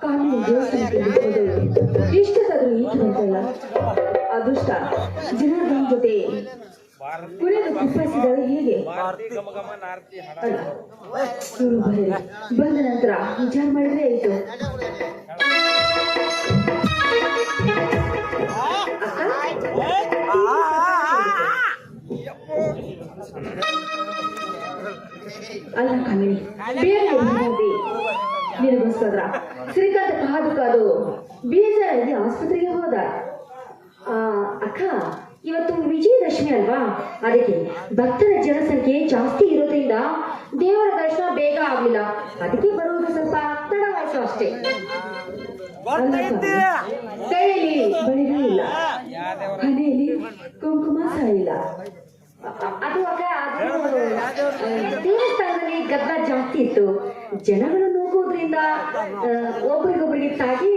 ಕಾನೂನು ದೇವಸ್ಥಾನಕ್ಕೆ ಬಿಟ್ಟುವುದು ಇಷ್ಟದಾದ್ರೂ ಈಗಿರುತ್ತಲ್ಲ ಅದೃಷ್ಟ ಜನಾರ್ದನ ಜೊತೆ ಕುಣಿದು ಕುಪ್ಪಳಿಸಿದರೆ ಹೇಗೆ ಬಂದ ನಂತರ ವಿಚಾರ ಮಾಡಿದ್ರೆ ಆಯ್ತು. ಅಲ್ಲ ಕಾಮಿನಿ, ಬೇರೆ ನಿನಗೋಸ್ಕರ ಶ್ರೀಕಾಂತ ಕಾದು ಕಾದು ಬೇಜಾರಾಗಿ ಆಸ್ಪತ್ರೆಗೆ ಹೋದ. ಅಕ್ಕ, ಇವತ್ತು ವಿಜಯದಶಮಿ ಅಲ್ವಾ, ಅದಕ್ಕೆ ಭಕ್ತರ ಜನಸಂಖ್ಯೆ ಜಾಸ್ತಿ ಇರೋದ್ರಿಂದ ದೇವರ ದರ್ಶನ ಬೇಗ ಆಗ್ಲಿಲ್ಲ, ಅದಕ್ಕೆ ಬರುವುದು ಸ್ವಲ್ಪ ತಡವಾಯ್ತು ಅಷ್ಟೇ. ಕೈಯಲ್ಲಿ ಬಳಿಗೂ ಇಲ್ಲ, ಹಣೆಯಲ್ಲಿ ಕುಂಕುಮ ಸಹ ಇಲ್ಲ. ಅದು ದೇವಸ್ಥಾನದಲ್ಲಿ ಗದ್ದಲ ಜಾಸ್ತಿ ಇತ್ತು, ಜನಗಳು ನೋಗೋದ್ರಿಂದ ಒಬ್ರಿಗೊಬ್ರಿಗೆ ತಾಗಿ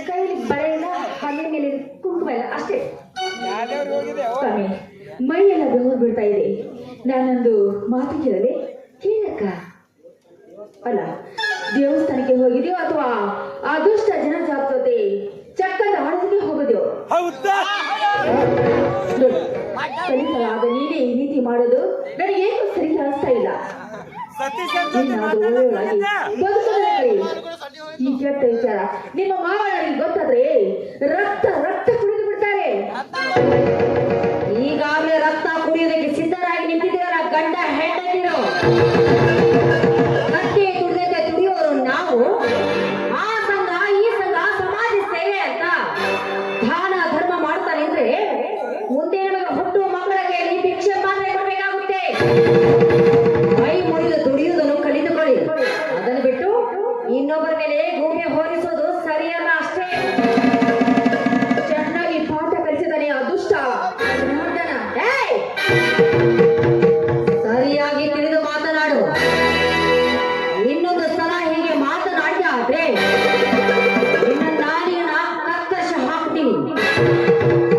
ಕೈಯಲ್ಲಿ ಬಳೆ ಇಲ್ಲ, ಹಣೆ ಮೇಲೆ ಕುಂಕುಮ ಇಲ್ಲ ಅಷ್ಟೇ. ಸ್ವಾಮಿ, ಮೈಯೆಲ್ಲ ಬೆವರು ಬಿಡ್ತಾ ಇದೆ. ನಾನೊಂದು ಮಾತು ಕೇಳದೆ ಕೇಳಕ್ಕ. ಅಲ್ಲ, ದೇವಸ್ಥಾನಕ್ಕೆ ಹೋಗಿದೆಯೋ ಅಥವಾ ಅದೃಷ್ಟ ಜನ ಜಾಗ್ರತೆ ಚಕ್ಕದ ಆಡೋದಕ್ಕೆ ಹೋಗೋದ್ಯೋ? ಕಲಿಸಲಾದ ನೀವೇ ಈ ರೀತಿ ಮಾಡೋದು ನನಗೇನು ಸರಿ ಅನಿಸ್ತಾ ಇಲ್ಲ. ಈ ಕೆಟ್ಟ ವಿಚಾರ ನಿಮ್ಮ ಮಾವನವರಿಗೆ ಗೊತ್ತಾದ್ರೆ ರಕ್ತ ರಕ್ತ ಕುಡಿದು ಬಿಡ್ತಾರೆ. ಈಗಾಗಲೇ ರಕ್ತ ಕುಡಿಯೋದಕ್ಕೆ ಸಿದ್ಧರಾಗಿ ನಿಂತಿದ್ದೀರ ಗಂಡ ಹೆಂಡತಿರು. ಕತ್ತೆ ತುಡಿದಕ್ಕೆ ತುಡಿಯೋರು ನಾವು. ಆ ಸಂಘ ಈ ಸಂಘ ಸಮಾಜ ಸೇವೆ ಅಂತ ದಾನ ಧರ್ಮ ಮಾಡ್ತಾನೆ ಅಂದ್ರೆ ಮುಂದೆ ನಮಗೆ ಹುಟ್ಟುವ ಮಕ್ಕಳಿಗೆ ಈ ಭಿಕ್ಷೆ ಮಾತ್ರ ಕೊಡಬೇಕಾಗುತ್ತೆ. ಮೈ ಮುರಿದು ದುಡಿಯುವುದನ್ನು ಕಲಿತುಕೊಳ್ಳಿ, ಅದನ್ನು ಬಿಟ್ಟು ಇನ್ನೊಬ್ಬರ ಮೇಲೆ ಗೂಬೆ ಹೋಲಿಸೋದು ಸರಿಯಲ್ಲ ಅಷ್ಟೇ. ಚೆನ್ನಾಗಿ ಪಾಠ ಕಲಿಸಿದಾನೆ ಅದೃಷ್ಟ ಜನಾರ್ದನ. ಸರಿಯಾಗಿ ತಿಳಿದು ಮಾತನಾಡು. ಇನ್ನೊಂದು ಸಲ ಹೀಗೆ ಮಾತನಾಡಿದ ಆದ್ರೆ ನಿನ್ನ ನಾಲಿನ ಕಕ್ಕಶ ಹಾಕ್ತೀನಿ.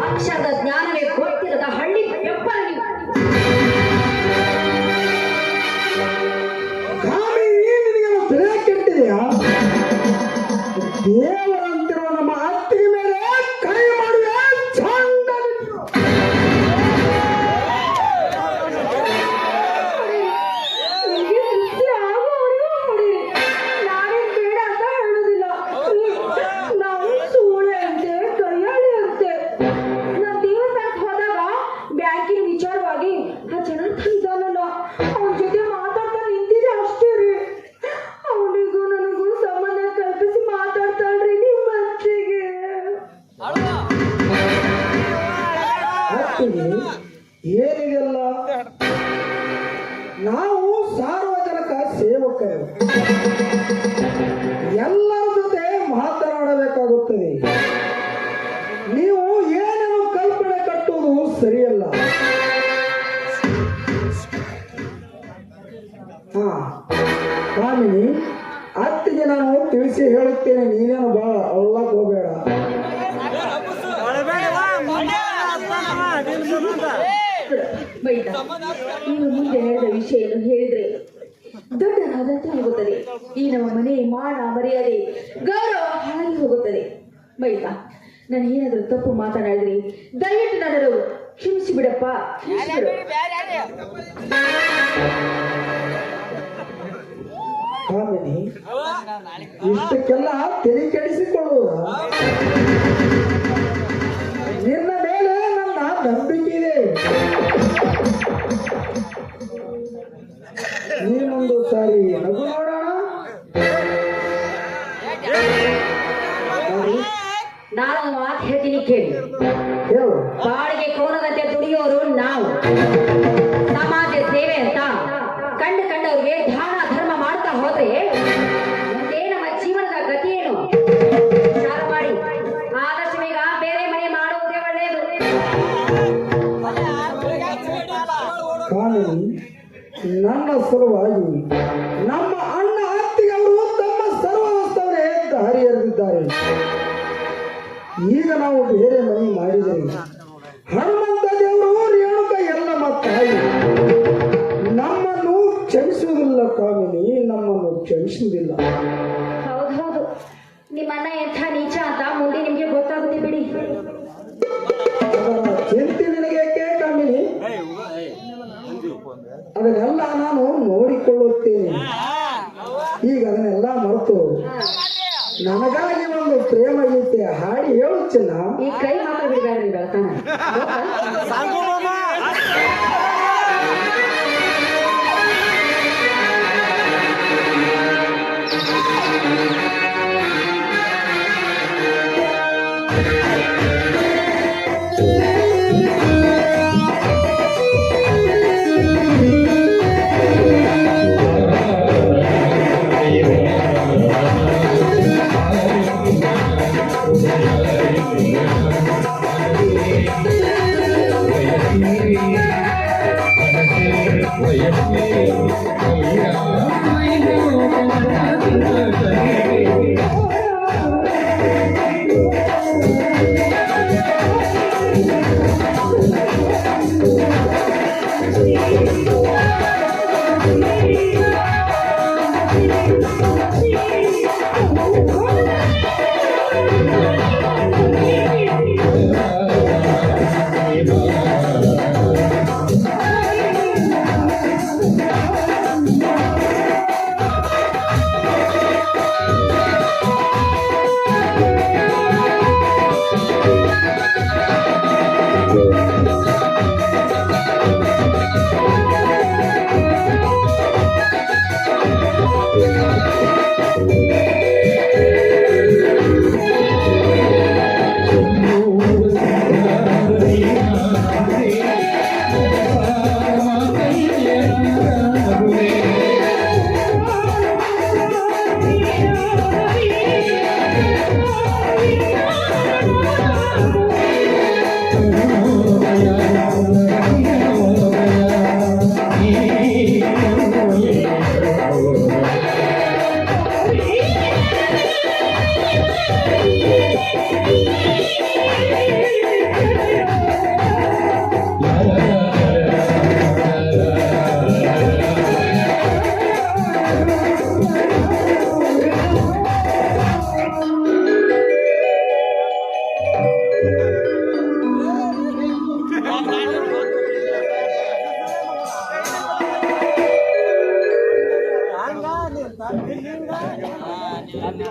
ಅಕ್ಷರದ ಜ್ಞಾನವೇ ಗೊತ್ತಿರದ ಹಳ್ಳಿ ಬೆಪ್ಪರ ನೀವು. ಕೆಟ್ಟಿದೆಯಾ? ದೇವರಂತಿರುವ ನಮ್ಮ ಅತ್ತಿಗೆ ಮೇಲೆ ಕೈ ಮಾಡುವ ಚಂದ. ನಾನೇನ್ ಬೇಡ ಅಂತ ಹೇಳುದಿಲ್ಲ. ನಾವು ಸೂಳೆ ಅಂತೆ, ಕೈಯಾಳಿ ಅಂತೆ. ನಾನ್ ದೇವಸ್ಥಾನಕ್ಕೆ ಹೋದಾಗ ಬ್ಯಾಂಕಿನ ವಿಚಾರವಾಗಿ ಆ ಜನಾರ್ದನ ಇದ್ದಾನಲ್ಲ, ಅವನ ಜೊತೆ ಮಾತಾಡ್ತಾ ನಿಂತಿದೆ ಅಷ್ಟೇ ರೀ. ಅವನಿಗೂ ನನಗೂ ಸಂಬಂಧ ಕಲ್ಪಿಸಿ ಮಾತಾಡ್ತಾಳ್ರಿ ನಿಮ್ಮ ಅತ್ತಿಗೆ. ಏನಿದೆಲ್ಲ? ನಾವು ಸಾರ್ವಜನಿಕ ಸೇವಕರು, ಎಲ್ಲರ ಜೊತೆ ಮಾತನಾಡಬೇಕಾಗುತ್ತದೆ. ನೀವು ಏನೇನು ಕಲ್ಪನೆ ಕಟ್ಟುವುದು ಸರಿಯಲ್ಲ. ಕಾಮಿನಿ, ಅತ್ತಿಗೆ ನಾನು ತಿಳಿಸಿ ಹೇಳುತ್ತೇನೆ, ನೀನೇನು ಬಹಳ ಅಳ್ಳಕ್ಕೆ ಹೋಗಬೇಡ. ಇನ್ನು ಮುಂದೆ ಹೇಳಿದ ವಿಷಯ ಹೇಳಿದ್ರೆ ದೊಡ್ಡದಾದಂತೆ ಹೋಗುತ್ತದೆ. ಈ ನಮ್ಮ ಮನೆ ಮಾನ ಮರ್ಯಾದೆ ಗೌರವ ಹಾಳಾಗಿ ಹೋಗುತ್ತದೆ. ಬೈತಾ, ನಾನು ಏನಾದರೂ ತಪ್ಪು ಮಾತನಾಡಿದ್ರೆ ದಯವಿಟ್ಟು ನನ್ನನ್ನು ಕ್ಷಮಿಸಿ ಬಿಡಪ್ಪ. ಕಾಮಿನಿ, ಇಷ್ಟಕ್ಕೆಲ್ಲ ತಲೆ ಕೆಡಿಸಿಕೊಳ್ಳುವುದ? ನಿನ್ನ ಮೇಲೆ ನನ್ನ ನಂಬಿಕೆ ಇದೆ. ನೀನೊಂದು ಸಾರಿ ನಗು ನೋಡೋಣ. ನಾನು ಮಾತು ಹೇಳ್ತೀನಿ ಕೇಳಿ. ಬಾಳಿಗೆ ಕೋನದಂತೆ ದುಡಿಯೋರು ನಾವು. ಸಮಾಜ ಸೇವೆ ಅಂತ ಕಂಡವ್ರಿಗೆ ದಾನ ಧರ್ಮ ಮಾಡ್ತಾ ಹೋದ್ರೆ ಮುಂದೆ ನಮ್ಮ ಜೀವನದ ಗತಿ ಏನು? ವಿಚಾರ ಮಾಡಿ. ಆದಷ್ಟು ಬೇಗ ಬೇರೆ ಮನೆ ಮಾಡುವುದೇ ಒಳ್ಳೆಯದು. ಕಾಮಿನಿ, ನನ್ನ ಸಲುವಾಗಿ ನಮ್ಮ ಅಣ್ಣ ಅತ್ತಿಗೆಯವರು ತಮ್ಮ ಸರ್ವವಸ್ತವನ್ನೇ ದಾರಿ ಎರೆದಿದ್ದಾರೆ. ಈಗ ನಾವು ಬೇರೆ ಮನೆ ಮಾಡಿದರೆ ಹನುಮಂತ ದೇವರು, ರೇಣುಕ ಎಲ್ಲಮ್ಮ ತಾಯಿ ನಮ್ಮನ್ನು ಕ್ಷಮಿಸುವುದಿಲ್ಲ. ಕಾಮಿನಿ, ನಮ್ಮನ್ನು ಕ್ಷಮಿಸುವುದಿಲ್ಲ. ಹೌದು ನಿಮ್ಮ ಅಣ್ಣ ಎಂಥ ನೀಚ ಅಂತ ಮುಂದೆ ನಿಮ್ಗೆ ಗೊತ್ತಾಗುತ್ತೆ ಬಿಡಿ. ಅದರ ಚಿಂತೆ ನಿನಗೇಕೆ ಕಾಮಿನಿ? ಅದನ್ನೆಲ್ಲ ನಾನು ನೋಡಿಕೊಳ್ಳುತ್ತೇನೆ. ಈಗ ಅದನ್ನೆಲ್ಲ ಮರೆತು ನನಗಾಗಿ ಒಂದು ಪ್ರೇಮ ಗೀತೆ ಹಾಡಿ ಹೇಳು ಚಿನ್ನ. ಈ ಕೈ ಮಾತ್ರ ಬಿಡಬೇಡ್ರಿ ಬೆಳತಾನ.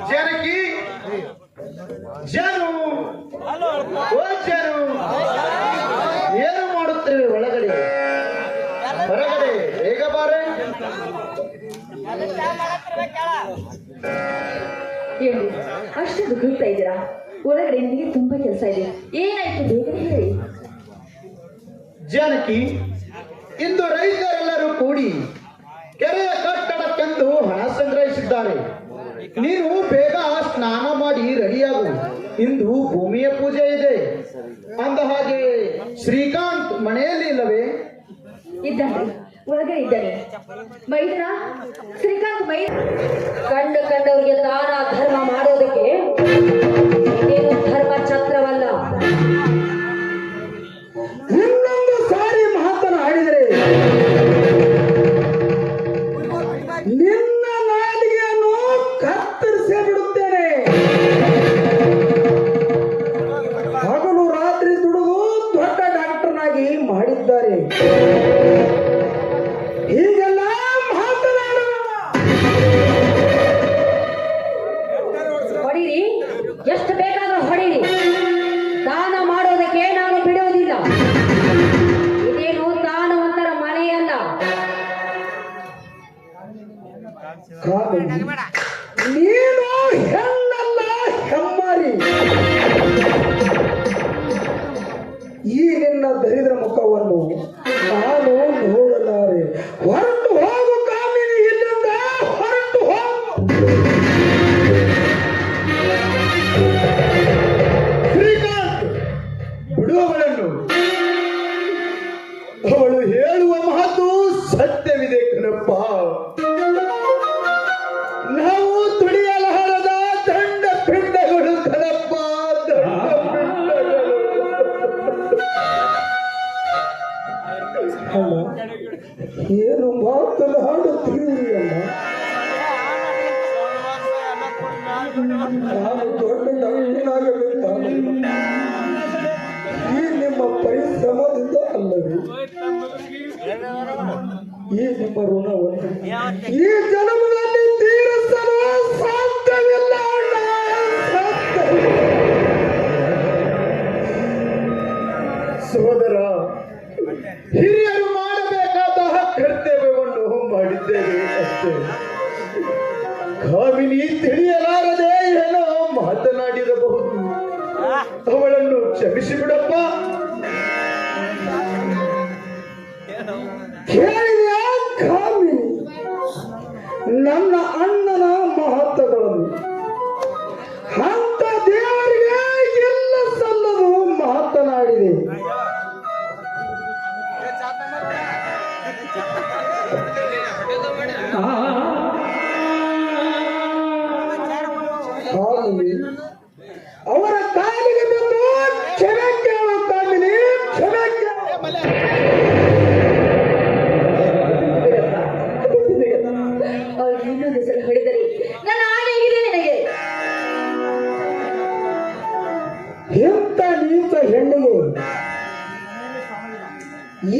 ಜನಕಿ ಜನು ಓ ಜನು ಏನು ಮಾಡುತ್ತೇವೆ ಒಳಗಡೆ ಹೊರಗಡೆ ಬೇಗ ಬಾರೆ. ಹೇಳಿ ಅಷ್ಟೊಂದು ದುಃಖಿಸ್ತಾ ಇದ್ದೀರಾ? ಒಳಗಡೆ ನಿಮಗೆ ತುಂಬಾ ಕೆಲಸ ಇದೆ. ಏನಾಯ್ತು ಬೇಗ ಹೇಳಿ. ಜಾನಕಿ, ಇಂದು ರೈತರೆಲ್ಲರೂ ಕೂಡಿ ಕೆರೆಯ ಕಟ್ಟಡಕ್ಕೆಂದು ಹಣ ಸಂಗ್ರಹಿಸಿದ್ದಾರೆ. ನೀನು ಬೇಗ ಸ್ನಾನ ಮಾಡಿ ರೆಡಿಯಾಗು. ಇಂದು ಭೂಮಿಯ ಪೂಜೆ ಇದೆ. ಅಂದ ಹಾಗೆ ಶ್ರೀಕಾಂತ್ ಮನೆಯಲ್ಲಿ ಇಲ್ಲವೇ? ಇದ್ದಾನೆ, ಒಳಗಡೆ ಇದ್ದಾನೆ. ಮೈದನ ಶ್ರೀಕಾಂತ್ ಕಂಡವರಿಗೆ ದಾನ ಧರ್ಮ ಮಾಡೋದಕ್ಕೆ ಇದೇನು ಧರ್ಮ ಛತ್ರವಲ್ಲ. ಇನ್ನೊಂದು ಸಾರಿ ಮಾತನಾಡಿದರೆ ನಿನ್ನ ನಾಲಿಗೆಯನ್ನು ಕತ್ತರಿಸೇ ಬಿಡುತ್ತೇನೆ. ಹಗಲು ರಾತ್ರಿ ದುಡಿದು ದೊಡ್ಡ ಡಾಕ್ಟರ್ನಾಗಿ ಮಾಡಿದ್ದಾರೆ. ಹೀಗೆಲ್ಲ ಮಾತನಾಡುವ ಹೊಡೀರಿ, ಎಷ್ಟು ಬೇಕಾದ್ರೂ ಹೊಡೀರಿ. ದಾನ ಮಾಡೋದಕ್ಕೆ ನಾನು ಬಿಡುವುದಿಲ್ಲ. ಇದೇನು ದಾನವಂತರ ಮನೆಯಲ್ಲ. ನೀನು ಹೆಣ್ಣಲ್ಲ, ಹೆಮ್ಮಾರಿ. ಈ ನಿನ್ನ ದರಿದ್ರ ಮುಖವನ್ನು ನಾನು ನೋಡಲಾರೆ. ಹೊರಟು ಹೋಗು ಕಾಮಿನಿ, ಇಲ್ಲಿಂದ ಹೊರಟು ಹೋಗು. ಶ್ರೀಕಾಂತ್, ಬಿಡುವವಳನ್ನು. ಅವಳು ಹೇಳುವ ಮಾತು ಸತ್ಯವಿದೆ ಕಣಪ್ಪ. ನಾವು ತುಳಿಯಲಾರದ ದಂಡ ಪಿಂಡಗಳು ಕಣಪ್ಪ, ದಂಡ ಪಿಂಡಗಳು. ಅಲ್ಲ, ಏನು ಮಾತನಾಡುತ್ತೀರಿ ಅಲ್ಲ? ನಾನು ದೊಡ್ಡ ಡಾಕ್ಟರಾಗಬೇಕಾದರೆ ಈ ನಿಮ್ಮ ಪರಿಶ್ರಮದಿಂದ ಅಲ್ಲವೇ ಈ ನಿಮ್ಮ ಋಣವನ್ನು ಈ ಜನ್ಮದಲ್ಲಿ ತೀರಿಸಲು ಸಾಧ್ಯವಿಲ್ಲ ಅಣ್ಣ, ಸಾಧ್ಯವಿಲ್ಲ. ಸಹೋದರ, ಹಿರಿಯರು ಮಾಡಬೇಕಾದ ಕರ್ತವ್ಯವನ್ನು ಮಾಡಿದ್ದೇವೆ ಅಷ್ಟೇ. ಕಾಮಿನಿ ತಿಳಿಯಲಾರದೆ ಏನೋ ಮಾತನಾಡಿರಬಹುದು, ಅವಳನ್ನು ಕ್ಷಮಿಸಿ ಬಿಡಪ್ಪ. ಕೇಳಿದೆಯಾ ಕಾಮಿನಿ ನನ್ನ ಅಣ್ಣನ ಮಹತ್ವಗಳನ್ನು? ಅಂತ ದೇವರಿಗೆ ಎಲ್ಲ ಸಲ್ಲದು ಮಾತನಾಡಿದೆ. ಕಾಮಿನಿ ಅವರ ಕಾಲಿಗೆ ಬಂದು ಕ್ಷಮೆ ಕೇಳು ಕಾಮಿನಿ, ಕ್ಷಮೆ ಕೇಳು. ಅವ್ರು ಇನ್ನೊಂದು ಸಲ ಹೊಡೆದರೆ ನನ್ನ ಆಣೆ ಇದೆ ನಿನಗೆ. ಎಂತ ನೀಚ ಹೆಣ್ಣಿಗೆ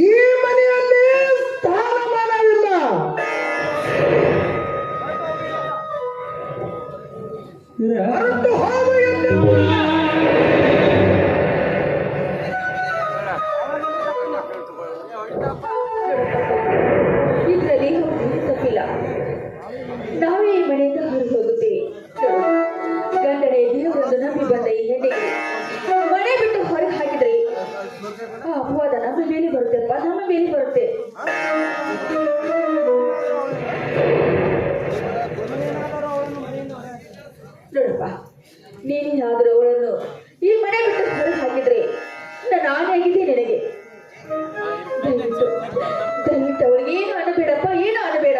ಈ ಮನೆಯಲ್ಲಿ ಸ್ಥಾನಮಾನವಿಲ್ಲ. ಹೊರಟು ಹೋಗು ಎಂದು. ಇದರಲ್ಲಿ ತಪ್ಪಿಲ್ಲ. ನಾವೇ ಈ ಮನೆಯಿಂದ ಹೊರಗೆ ಹೋಗುತ್ತೇವೆ. ಗಂಡನೇ ದೇವರನ್ನು ನಂಬಿ ಬಂದ ಈ ಹೆಣ್ಣಿಗೆ ಮನೆ ಬಿಟ್ಟು ಹೊರಗೆ ಹಾಕಿದ್ರೆ ಆ ಅಪವಾದ ನಮ್ಮ ಮೇಲೆ ಬರುತ್ತೆಪ್ಪ, ನಮ್ಮ ಮೇಲೆ ಬರುತ್ತೆ. ನೋಡಪ್ಪ, ನೀನೇನಾದರೂ ಅವಳನ್ನು ಈ ಮನೆ ಬಿಟ್ಟು ಹೊರಗೆ ಹಾಕಿದ್ರೆ ನಾನು ಆನೆಯಾಗಿದೆ ನಿನಗೆ. ದಯವಿಟ್ಟು ದಯವಿಟ್ಟು ಅವಳಿಗೆ ಏನು ಅನ್ನಬೇಡಪ್ಪ, ಏನು ಅನ್ನಬೇಡ.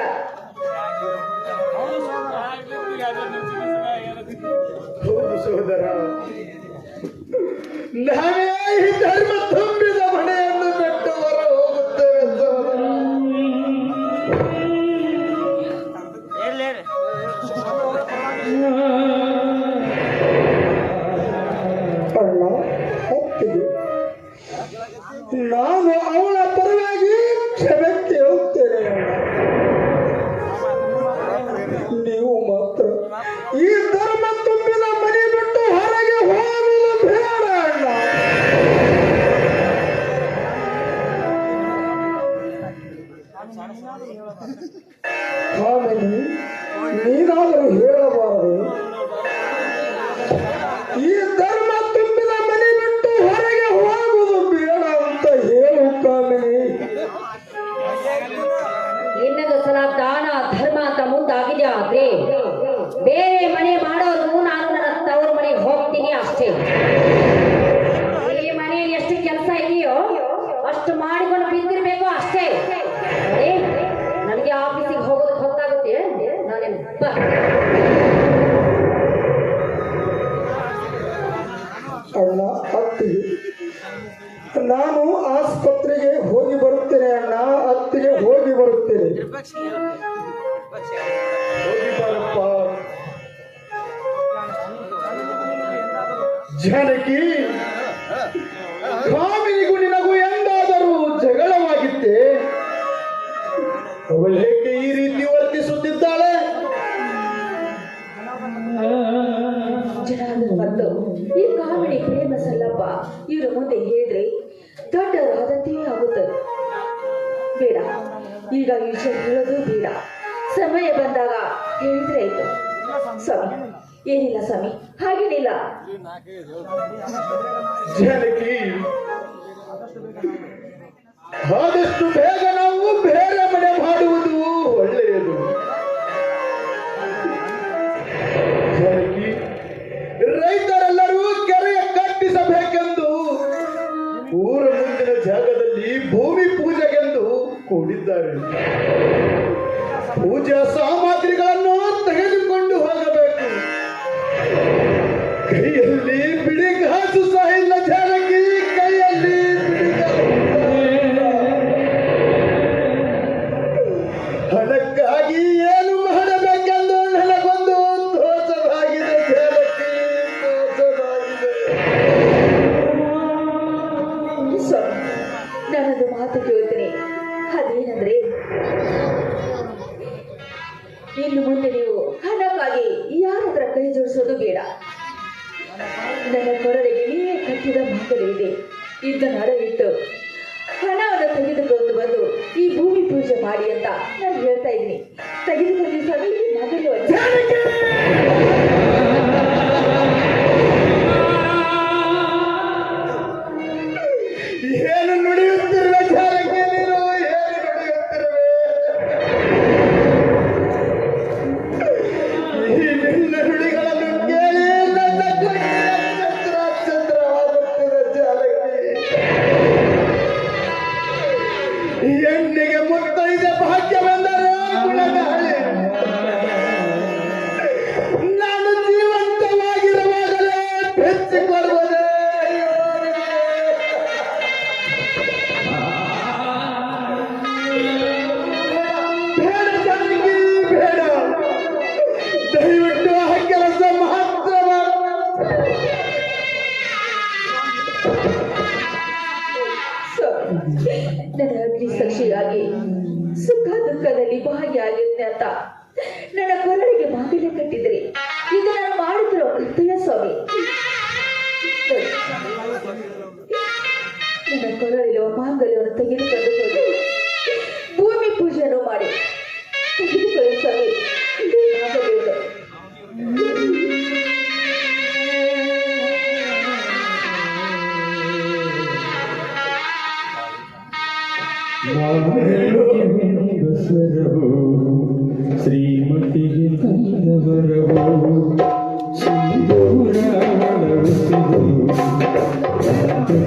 ಹೌದು ಸಹೋದರ, ನಾವೇ ಈ ಧರ್ಮ ತುಂಬಿದ ಮನೆಯನ್ನು ಬಿಟ್ಟು ಹೊರ ಹೋಗುತ್ತೇವೆ ಸಹೋದರ. ಅಣ್ಣ ಹತ್ತಿಗೆ ನಾನು ಅವಳ ಪರವಾಗಿ ಕ್ಷಮೆ ಕೇಳುತ್ತೇನೆ ಅಣ್ಣ. ನೀವು ಮಾತ್ರ ಈ ಧರ್ಮ ತುಂಬಿದ ಮನೆ ಬಿಟ್ಟು ಹೊರಗೆ ಹೋಗುವುದು ಬೇಡ ಅಣ್ಣ. ಕಾಮಿನಿ, ನೀನಾದರೂ ಹೇಳಬಾರದು. ಈ ಧರ್ಮ ತುಂಬಿದ ಮನೆ ಬಿಟ್ಟು ಹೊರಗೆ ಹೋಗುವುದು ಬೇಡ ಅಂತ ಹೇಳು ಕಾಮಿನಿ. ಇನ್ನೊಂದು ಸಲ ದಾನ ಧರ್ಮ ಅಂತ ಮುಂದಾಗಿದೆ ಆದ್ರೆ ಬೇರೆ ಮನೆ ಮಾಡೋರು ನಾನು ನನ್ನ ತವರು ಮನೆಗೆ ಹೋಗ್ತೀನಿ ಅಷ್ಟೇ. ಈ ಮನೆಯಲ್ಲಿ ಎಷ್ಟು ಕೆಲಸ ಇದೆಯೋ ಅಷ್ಟು ಮಾಡಿಕೊಂಡು ಬಿದ್ದಿರ್ಬೇಕು ಅಷ್ಟೇ. ಅದೇ ನನಗೆ ಆಫೀಸಿಗೆ ಹೋಗೋದಕ್ಕೆ ಹೊತ್ತಾಗುತ್ತೆ. ನಾನೇನು ಅಣ್ಣ ಅತ್ತಿಗೆ ನಾನು ಆಸ್ಪತ್ರೆಗೆ ಹೋಗಿ ಬರುತ್ತೇನೆ ಅಣ್ಣ, ಅತ್ತಿಗೆ ಹೋಗಿ ಬರುತ್ತೇನೆ. ಹೋಗಿ ಬಾರಪ್ಪ. ಜಾನಕಿ, ಕಾಮಿನಿಗೂ ನಿನಗೂ ಎಂದಾದರೂ ಜಗಳವಾಗಿತ್ತೆ? ಅವಳೇಕೆ ಈ ರೀತಿ ವರ್ತಿಸುತ್ತಿದ್ದಾಳೆ? ಜನಾರ್ದನ್ ಮತ್ತು ಈ ಕಾಮಿಡಿ ಪ್ರೇಮ ಸಲ್ಲಪ್ಪ ಇವ್ರ ಮುಂದೆ ಹೇಳಿದ್ರೆ ದೊಡ್ಡವರಾದಂತೆ ಆಗುತ್ತದೆ. ಬೇಡ, ಈಗ ಈ ವಿಷಯ ಹೇಳೋದು ಬೇಡ. ಸಮಯ ಬಂದಾಗ ಹೇಳಿದ್ರೆ ಆಯ್ತು. ಸ್ವಾಮಿ, ಏನಿಲ್ಲ ಸ್ವಾಮಿ, ಹಾಗೇನಿಲ್ಲ. ಜಾನಕಿ, ಆದಷ್ಟು ಬೇಗ ನಾವು ಬೇರೆ ಮನೆ ಮಾಡುವುದು ಒಳ್ಳೆಯದು. ಜಾನಕಿ, ರೈತರೆಲ್ಲರೂ ಕೆರೆಯ ಕಟ್ಟಿಸಬೇಕೆಂದು ಊರ ಮುಂದಿನ ಜಾಗದಲ್ಲಿ ಭೂಮಿ ಪೂಜೆಗೆಂದು ಕೂಡಿದ್ದಾರೆ. ಪೂಜಾ ಸಾಮಗ್ರಿಗಳನ್ನು ತೆಗೆದುಕೊಂಡು ಹೋಗಬೇಕು. ಕೈಯಲ್ಲಿ ಬಿಡಿಗಾಸು ಸಹ ಇಲ್ಲ ಜಾನಕಿ, ಕೈಯಲ್ಲಿ ಹಣಕ್ಕಾಗಿ ಏನು ಮಾಡಬೇಕೆಂದು ನನಗೊಂದು ದೋಷವಾಗಿದೆ ನನ್ನ ಕೊರಳಿಗೆ ನೀವೇ ಕಟ್ಟಿದ ಮಾಂಗಲ್ಯವಿದೆ. ಇದನ್ನು ಅಡವಿಟ್ಟು ಹಣವನ್ನು ತೆಗೆದುಕೊಂಡು ಬಂದು ಈ ಭೂಮಿ ಪೂಜೆ ಮಾಡಿ ಅಂತ ನಾನು ಹೇಳ್ತಾ ಇದ್ದೀನಿ. ತೆಗೆದುಕೊಂಡು ಸ್ವಾಮಿ ಈ ಮಾಂಗಲ್ಯವನ್ನು. ಏನು ನುಡಿಯುತ್ತಿರುವೆ ಜಾನಕಿ, ನೀನು ಏನು ನುಡಿಯುತ್ತಿರುವೆ? ಈ ನಿನ್ನ ನುಡಿಗಳನ್ನು ಕೇಳಿ ನನ್ನ ಕಣ್ಣಿನ ಚಂದ್ರಾಚಂದ್ರವಾಗುತ್ತಿದೆ ಜಾನಕಿ. ಹೆಣ್ಣಿಗೆ ಮುತ್ತೈದೆ ಭಾಗ್ಯವೆಂದರೆ ಗುಣಗಾಳಿ. ನಾನು ಜೀವಂತವಾಗಿರುವಾಗಲೇ ಬೆಚ್ಚಿಕೊಳ್ಳುವುದೇ ಬೇಡ ಜಾನಕಿ, ಬೇಡ. ದಯವಿಟ್ಟು ಆ ಕೆಲಸ ಮಾತ್ರ ನನ್ನ ಅಗ್ನಿ ಸಾಕ್ಷಿಯಾಗಿ ಸುಖ ದುಃಖದಲ್ಲಿ ಭಾಗಿಯಾಗಿದ್ದೆ ಅಂತ ನನ್ನ ಕೊರಳಿಗೆ ಮಾಂಗಲ್ಯ ಕಟ್ಟಿದ್ರಿ. ಇದು ನಾನು ಮಾಡುತ್ತಿರೋ ಕರ್ತವ್ಯ ಸ್ವಾಮಿ. ನನ್ನ ಕೊರಳಿರುವ ಮಾಂಗಲ್ಯವನ್ನು ತೆಗೆದುಕೊಂಡು ಹೋಗಿ ಭೂಮಿ ಪೂಜೆಯನ್ನು ಮಾಡಿ ತೆಗೆದುಕೊಳ್ಳಿ ಸ್ವಾಮಿ. ಇದು ಮಾಂಗಲ್ಯವನ್ನು. ಬಸರವು ಶ್ರೀಮತಿಗೆ ತಂದವರವು ಸಿಂಧೂರವಳವಿಸಿದು ಬಸರವು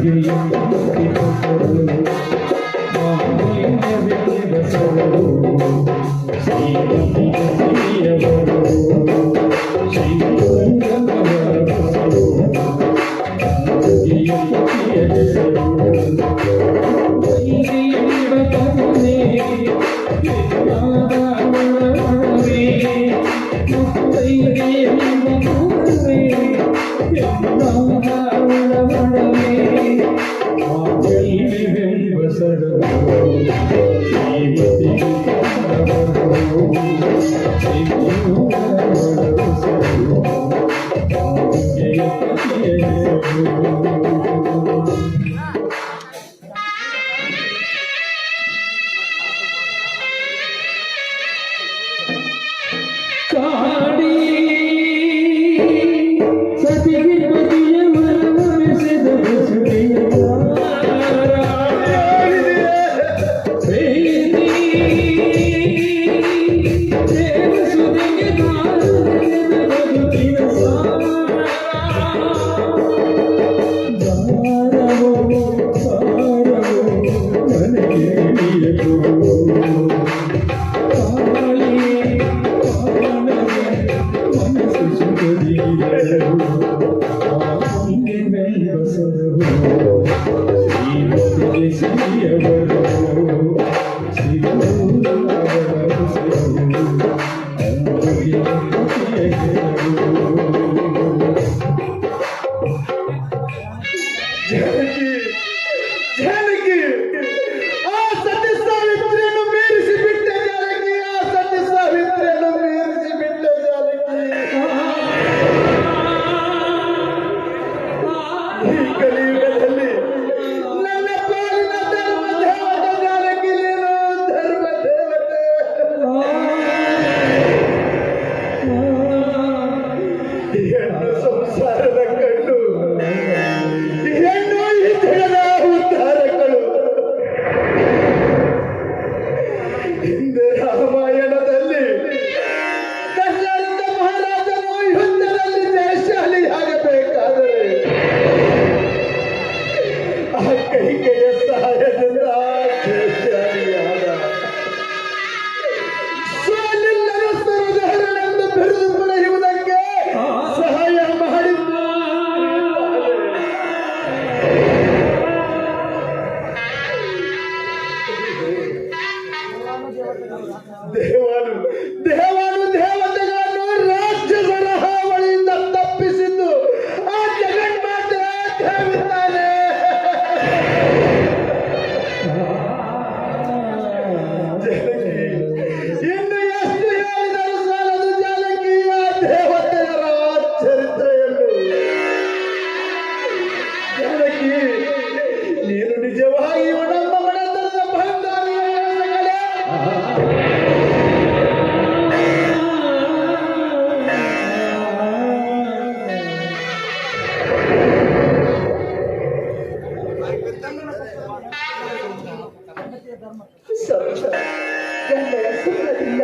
ಶ್ರೀಮತಿಗೆ ಪ್ರಿಯವರವು ಜಾನಕಿ, ಆ ಸತಿ ಸಾವಿತ್ರಿಯನ್ನು ಮೀರಿಸಿ ಬಿಟ್ಟ ಜಾನಕಿ, ಆ ಸತಿ ಸಾವಿತ್ರಿಯನ್ನು ಮೀರಿಸಿ ಬಿಟ್ಟ ಜಾನಕಿ.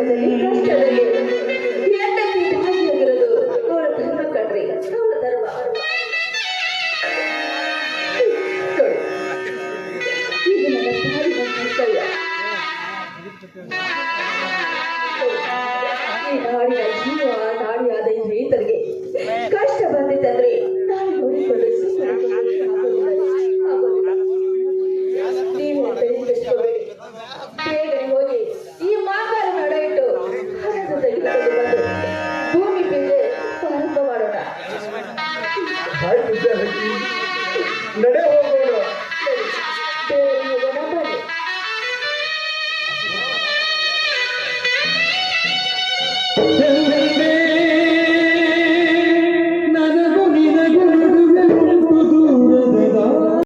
ಸಂಕಟದಲ್ಲಿ ಕಷ್ಟದಲ್ಲಿ ಹೆಂಡತಿ ಭಾಗಿಯಾಗಿರೋದು ಅವಳ ಧರ್ಮ ಕಣ್ರಿ, ಅವಳ ಧರ್ಮ. ನೋಡಿ, ಇದು ನನ್ನ ತಾಯಿನ ಕರ್ತವ್ಯ. ಈ ನಾಡಿನ ಜೀವ ನಾಡಿಯಾದ ಈ ರೈತರಿಗೆ ಕಷ್ಟ ಬಂದಿದ್ದಂದ್ರೆ ನಾನು ನೋಡಿಕೊಂಡು ನೀವು ಬೇಗನೆ ಹೋಗಿ ಈ ಮಾಂಗಾರ ನಡ ಇಟ್ಟು ಹಣದ ತೆಗೆದುಕೊಂಡು ಬಂದು ಭೂಮಿ ಬೇರೆ ಪ್ರಾರಂಭ ಮಾಡೋಣ. ಆಯ್ತು ಜಾನಕಿ, ನಡೆ ಹೋಗೋಣ. ಬೇರೆ ಹೋಗೋಣ ಬನ್ನಿ.